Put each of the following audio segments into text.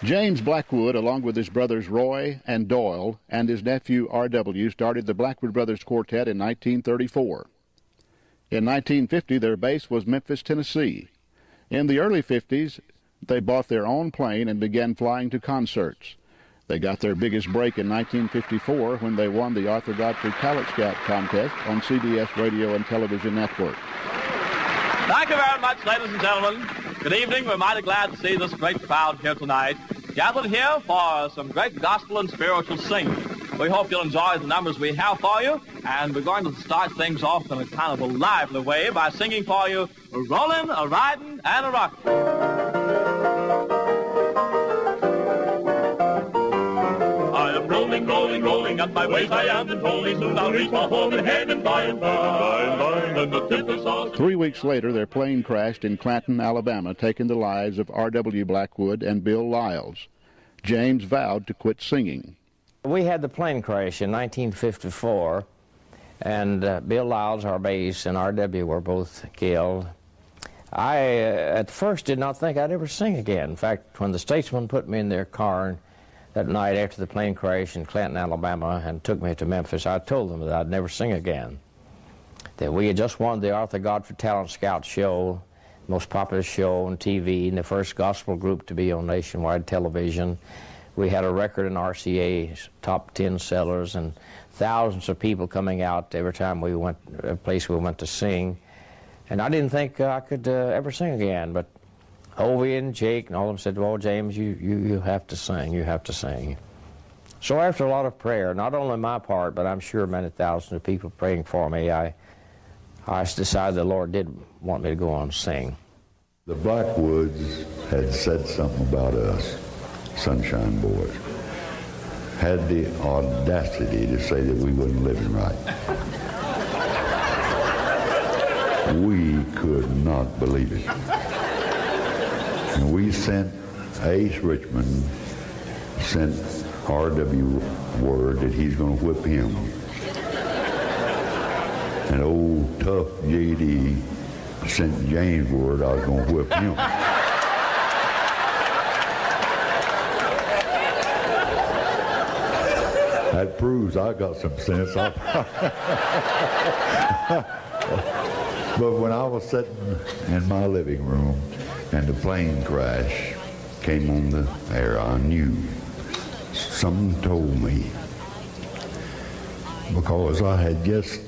James Blackwood, along with his brothers Roy and Doyle and his nephew R.W., started the Blackwood Brothers Quartet in 1934. In 1950, their base was Memphis, Tennessee. In the early 50s, they bought their own plane and began flying to concerts. They got their biggest break in 1954 when they won the Arthur Godfrey Talent Scout contest on CBS Radio and Television Network. Thank you very much, ladies and gentlemen. Good evening. We're mighty glad to see this great crowd here tonight, gathered here for some great gospel and spiritual singing. We hope you'll enjoy the numbers we have for you, and we're going to start things off in a kind of a lively way by singing for you a rollin', a riding, and a rockin'. I am rolling, rolling, rolling, at my waist I am unholy, soon I'll reach my home in heaven by and by, and the tinkle sauce. 3 weeks later, their plane crashed in Clanton, Alabama, taking the lives of R.W. Blackwood and Bill Lyles. James vowed to quit singing. We had the plane crash in 1954, and Bill Lyles, our bass, and R.W. were both killed. I, at first, did not think I'd ever sing again. In fact, when the Statesman put me in their car that night after the plane crash in Clanton, Alabama, and took me to Memphis, I told them that I'd never sing again. That we had just won the Arthur Godfrey Talent Scout show, most popular show on TV, and the first gospel group to be on nationwide television. We had a record in RCA's top 10 sellers, and thousands of people coming out every time we went, a place we went to sing. And I didn't think I could ever sing again, but Hovey and Jake and all of them said, well, James, you have to sing, you have to sing. So after a lot of prayer, not only my part, but I'm sure many thousands of people praying for me, I decided the Lord did want me to go on and sing. The Blackwoods had said something about us, Sunshine Boys, had the audacity to say that we wasn't living right. We could not believe it. And we sent Ace Richmond, sent R.W. word that he's going to whip him. And old tough J.D. sent James word I was going to whip him. That proves I got some sense. But when I was sitting in my living room and the plane crash came on the air, I knew. Something told me, because I had just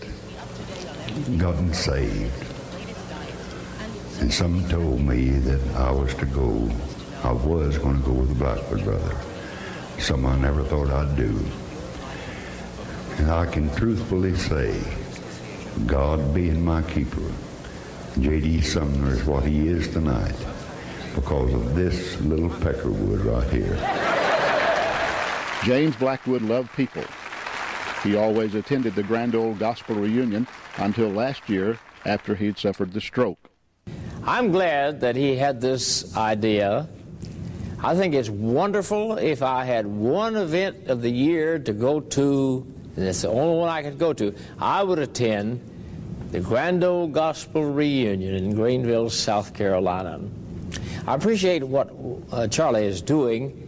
gotten saved, and something told me that I was going to go with the Blackwood Brothers, something I never thought I'd do. And I can truthfully say, God being my keeper, J.D. Sumner is what he is tonight because of this little peckerwood right here. James Blackwood loved people. He always attended the Grand Ole Gospel Reunion until last year after he'd suffered the stroke. I'm glad that he had this idea. I think it's wonderful if I had one event of the year to go to, and it's the only one I could go to, I would attend the Grand Ole Gospel Reunion in Greenville, South Carolina. I appreciate what Charlie is doing.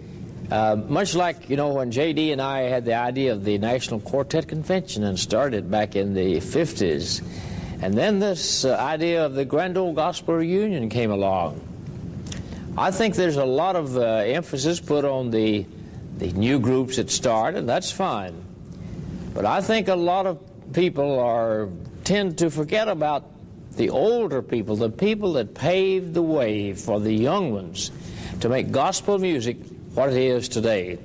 Much like, you know, when J.D. and I had the idea of the National Quartet Convention and started back in the 50s, and then this idea of the Grand Ole Gospel Reunion came along. I think there's a lot of emphasis put on the new groups that start, and that's fine. But I think a lot of people tend to forget about the older people, the people that paved the way for the young ones to make gospel music what it is today.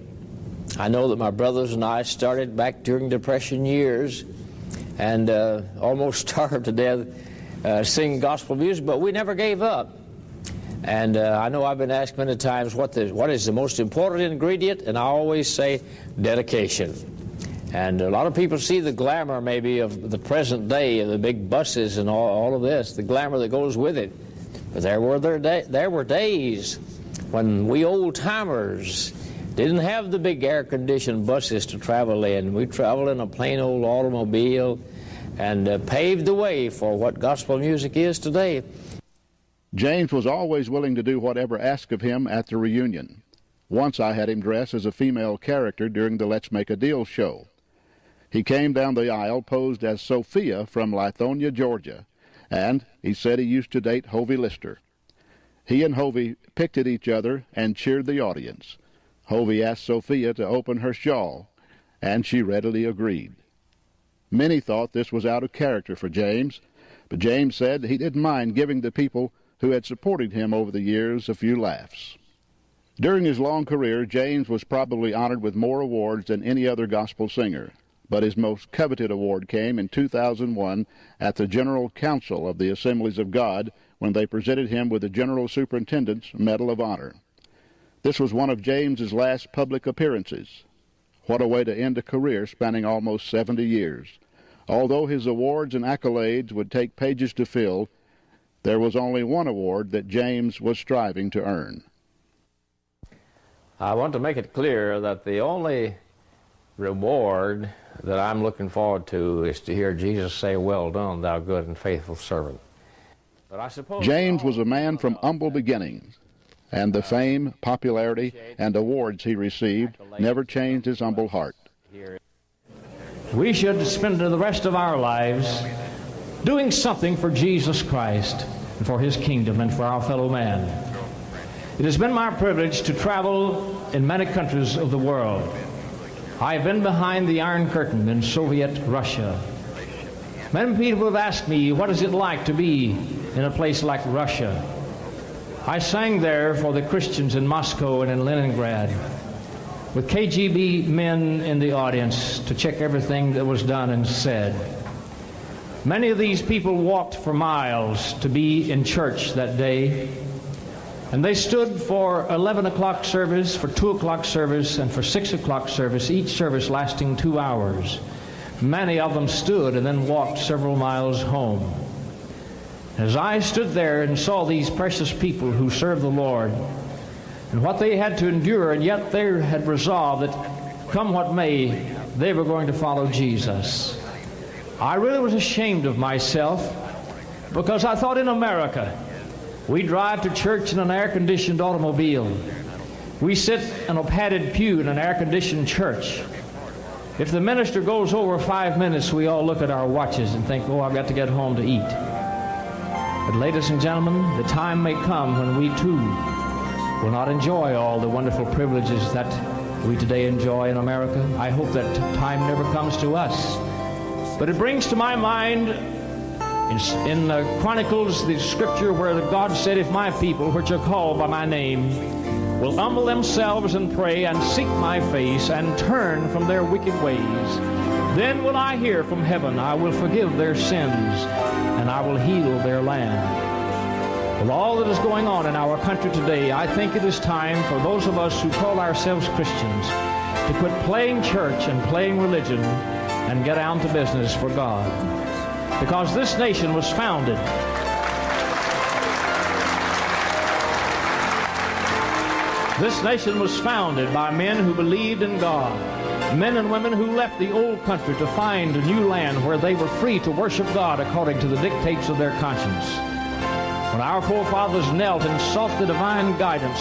I know that my brothers and I started back during Depression years and almost starved to death singing gospel music, but we never gave up. And I know I've been asked many times what is the most important ingredient, and I always say dedication. And a lot of people see the glamour maybe of the present day, of the big buses and all of this, the glamour that goes with it. But there were days when we old-timers didn't have the big air-conditioned buses to travel in. We traveled in a plain old automobile and paved the way for what gospel music is today. James was always willing to do whatever asked of him at the reunion. Once I had him dress as a female character during the Let's Make a Deal show. He came down the aisle posed as Sophia from Lithonia, Georgia, and he said he used to date Hovey Lister. He and Hovey picked at each other and cheered the audience. Hovey asked Sophia to open her shawl, and she readily agreed. Many thought this was out of character for James, but James said he didn't mind giving the people who had supported him over the years a few laughs. During his long career, James was probably honored with more awards than any other gospel singer, but his most coveted award came in 2001 at the General Council of the Assemblies of God when they presented him with the General Superintendent's Medal of Honor. This was one of James's last public appearances. What a way to end a career spanning almost 70 years. Although his awards and accolades would take pages to fill, there was only one award that James was striving to earn. I want to make it clear that the only reward that I'm looking forward to is to hear Jesus say, "Well done, thou good and faithful servant." But I suppose James was a man from humble beginnings, and the fame, popularity, and awards he received never changed his humble heart. We should spend the rest of our lives doing something for Jesus Christ and for His kingdom and for our fellow man. It has been my privilege to travel in many countries of the world. I have been behind the Iron Curtain in Soviet Russia. Many people have asked me, what is it like to be in a place like Russia? I sang there for the Christians in Moscow and in Leningrad, with KGB men in the audience to check everything that was done and said. Many of these people walked for miles to be in church that day, and they stood for 11 o'clock service, for 2 o'clock service, and for 6 o'clock service, each service lasting 2 hours. Many of them stood and then walked several miles home. As I stood there and saw these precious people who served the Lord and what they had to endure, and yet they had resolved that come what may, they were going to follow Jesus, I really was ashamed of myself, because I thought in America, we drive to church in an air-conditioned automobile. We sit in a padded pew in an air-conditioned church. If the minister goes over 5 minutes, we all look at our watches and think, oh, I've got to get home to eat. But ladies and gentlemen, the time may come when we too will not enjoy all the wonderful privileges that we today enjoy in America. I hope that time never comes to us. But it brings to my mind in Chronicles the scripture where God said, if my people, which are called by my name, will humble themselves and pray and seek my face and turn from their wicked ways, then will I hear from heaven, I will forgive their sins, and I will heal their land. With all that is going on in our country today, I think it is time for those of us who call ourselves Christians to quit playing church and playing religion and get down to business for God. Because this nation was founded by men who believed in God, men and women who left the old country to find a new land where they were free to worship God according to the dictates of their conscience. When our forefathers knelt and sought the divine guidance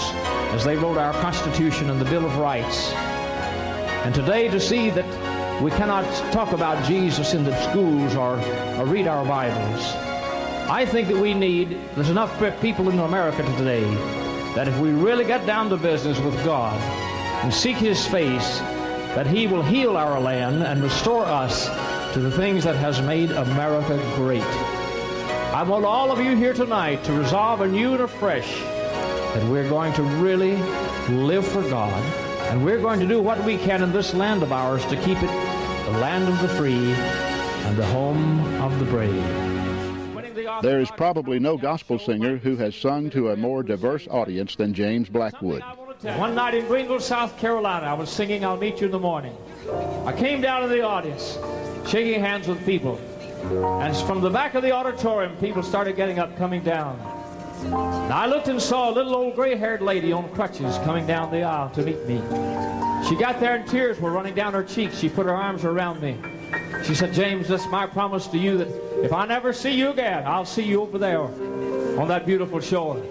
as they wrote our Constitution and the Bill of Rights. And today to see that we cannot talk about Jesus in the schools or read our Bibles. I think that there's enough people in America today that if we really get down to business with God and seek His face, that He will heal our land and restore us to the things that has made America great. I want all of you here tonight to resolve anew and afresh that we're going to really live for God, and we're going to do what we can in this land of ours to keep it the land of the free and the home of the brave. There is probably no gospel singer who has sung to a more diverse audience than James Blackwood. One night in Greenville, South Carolina, I was singing I'll Meet You in the Morning. I came down to the audience, shaking hands with people. And from the back of the auditorium, people started getting up, coming down. Now I looked and saw a little old gray-haired lady on crutches coming down the aisle to meet me. She got there and tears were running down her cheeks. She put her arms around me. She said, James, that's my promise to you that if I never see you again, I'll see you over there on that beautiful shore.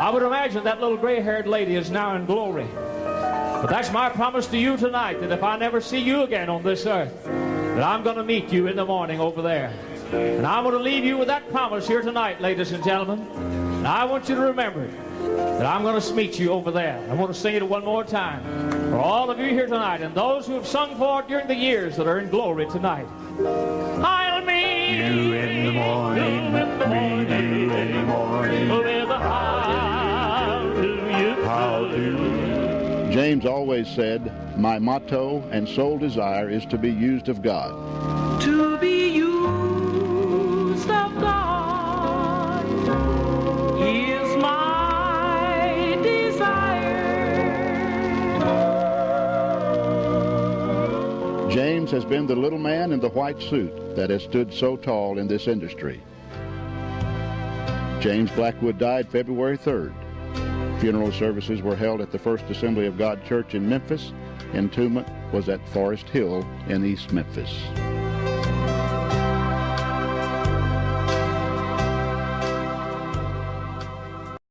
I would imagine that little gray-haired lady is now in glory. But that's my promise to you tonight, that if I never see you again on this earth, that I'm going to meet you in the morning over there. And I'm going to leave you with that promise here tonight, ladies and gentlemen. And I want you to remember that I'm going to meet you over there. I want to sing it one more time for all of you here tonight and those who have sung for it during the years that are in glory tonight. I'll meet you in the morning, meet you in the morning, with a how do you. James always said, "My motto and sole desire is to be used of God." To be used of God is my desire. James has been the little man in the white suit that has stood so tall in this industry. James Blackwood died February 3rd. Funeral services were held at the First Assembly of God Church in Memphis. Entombment was at Forest Hill in East Memphis.